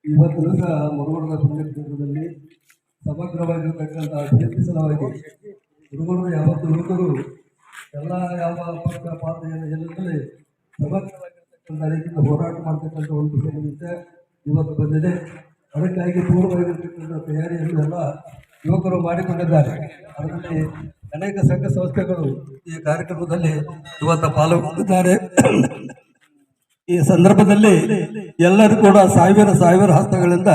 ಇವತ್ತು ಸಹ ಮುರುಗೋಡದ ಪುಣ್ಯಕ್ಷೇತ್ರದಲ್ಲಿ ಸಮಗ್ರವಾಗಿರತಕ್ಕಂಥ ಅಭಿವೃದ್ಧಿ ಸಲುವಾಗಿ ಮುರುಗೋಡದ ಯಾವತ್ತು ಯುವಕರು ಎಲ್ಲ ಯಾವ ಪಕ್ಷ ಪಾತ್ರೆಯನ್ನು ಎಲ್ಲದರಲ್ಲಿ ಸಮಗ್ರವಾಗಿರ್ತಕ್ಕಂಥ ರೀತಿಯಿಂದ ಹೋರಾಟ ಮಾಡ್ತಕ್ಕಂಥ ಒಂದು ನಿಮಿತ್ತ ಇವತ್ತು ಬಂದಿದೆ. ಅದಕ್ಕಾಗಿ ಪೂರ್ವವಾಗಿರ್ತಕ್ಕಂಥ ತಯಾರಿಯನ್ನು ಎಲ್ಲ ಯುವಕರು ಮಾಡಿಕೊಂಡಿದ್ದಾರೆ. ಅದರಲ್ಲಿ ಅನೇಕ ಸಂಘ ಸಂಸ್ಥೆಗಳು ಈ ಕಾರ್ಯಕ್ರಮದಲ್ಲಿ ಇವತ್ತು ಪಾಲ್ಗೊಂಡಿದ್ದಾರೆ. ಈ ಸಂದರ್ಭದಲ್ಲಿ ಎಲ್ಲರೂ ಕೂಡ ಸಾವಿರ ಹಸ್ತಗಳಿಂದ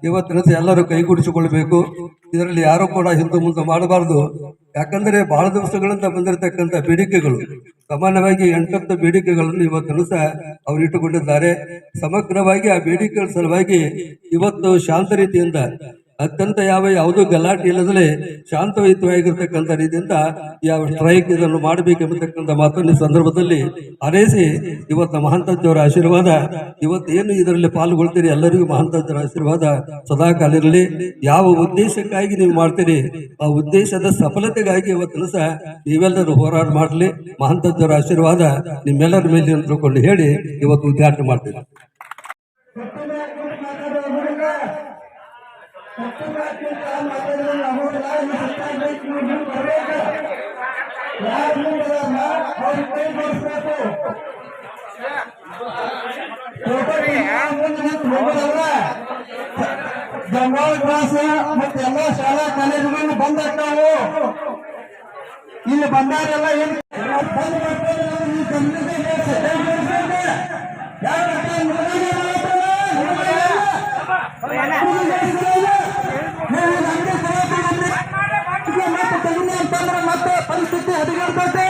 ಇವತ್ತಿನ ಎಲ್ಲರೂ ಕೈಗೂಡಿಸಿಕೊಳ್ಬೇಕು. ಇದರಲ್ಲಿ ಯಾರು ಕೂಡ ಹಿಂದೆ ಮುಂದೆ ಮಾಡಬಾರದು. ಯಾಕಂದರೆ ಬಹಳ ದಿವಸಗಳಿಂದ ಬಂದಿರತಕ್ಕಂಥ ಬೇಡಿಕೆಗಳು ಸಾಮಾನ್ಯವಾಗಿ 8 ಬೇಡಿಕೆಗಳನ್ನು ಇವತ್ತನ್ನು ಸಹ ಅವರು ಇಟ್ಟುಕೊಂಡಿದ್ದಾರೆ. ಸಮಗ್ರವಾಗಿ ಆ ಬೇಡಿಕೆಗಳ ಸಲುವಾಗಿ ಇವತ್ತು ಶಾಂತ ರೀತಿಯಿಂದ ಅತ್ಯಂತ ಯಾವುದೂ ಗಲಾಟೆ ಇಲ್ಲದಲೇ ಶಾಂತಯುತವಾಗಿರ್ತಕ್ಕಂಥ ರೀತಿಯಿಂದ ಯಾವ ಸ್ಟ್ರೈಕ್ ಇದನ್ನು ಮಾಡಬೇಕೆಂಬತಕ್ಕಂಥ ಮಾತನ್ನು ಈ ಸಂದರ್ಭದಲ್ಲಿ ಹಾರೈಸಿ ಇವತ್ತು ಮಹಾಂತಜ್ಜವರ ಆಶೀರ್ವಾದ ಇವತ್ತು ಏನು ಇದರಲ್ಲಿ ಪಾಲ್ಗೊಳ್ತೀರಿ ಎಲ್ಲರಿಗೂ ಮಹಾಂತಜ್ಜರ ಆಶೀರ್ವಾದ ಸದಾ ಕಾಲ ಇರಲಿ. ಯಾವ ಉದ್ದೇಶಕ್ಕಾಗಿ ನೀವು ಮಾಡ್ತೀರಿ ಆ ಉದ್ದೇಶದ ಸಫಲತೆಗಾಗಿ ಇವತ್ತು ಸಹ ನೀವೆಲ್ಲರೂ ಹೋರಾಟ ಮಾಡಲಿ. ಮಹಾಂತಜ್ಜವರ ಆಶೀರ್ವಾದ ನಿಮ್ಮೆಲ್ಲರ ಮೇಲೆ ಅಂದುಕೊಂಡು ಹೇಳಿ ಇವತ್ತು ಉದ್ಘಾಟನೆ ಮಾಡ್ತೀರಿ. ಜಂಗಾಳ ಕ್ಲಾಸ್ ಮತ್ತೆ ಎಲ್ಲ ಶಾಲಾ ಕಾಲೇಜುಗಳು ಬಂದ್ ಆಗ್ತಾವು. ಇಲ್ಲಿ ಬಂದಾರೆಲ್ಲ ಏನು ಮತ್ತೆ ಪರಿಸ್ಥಿತಿ ಹದಗೆಡ್ತೈತೆ.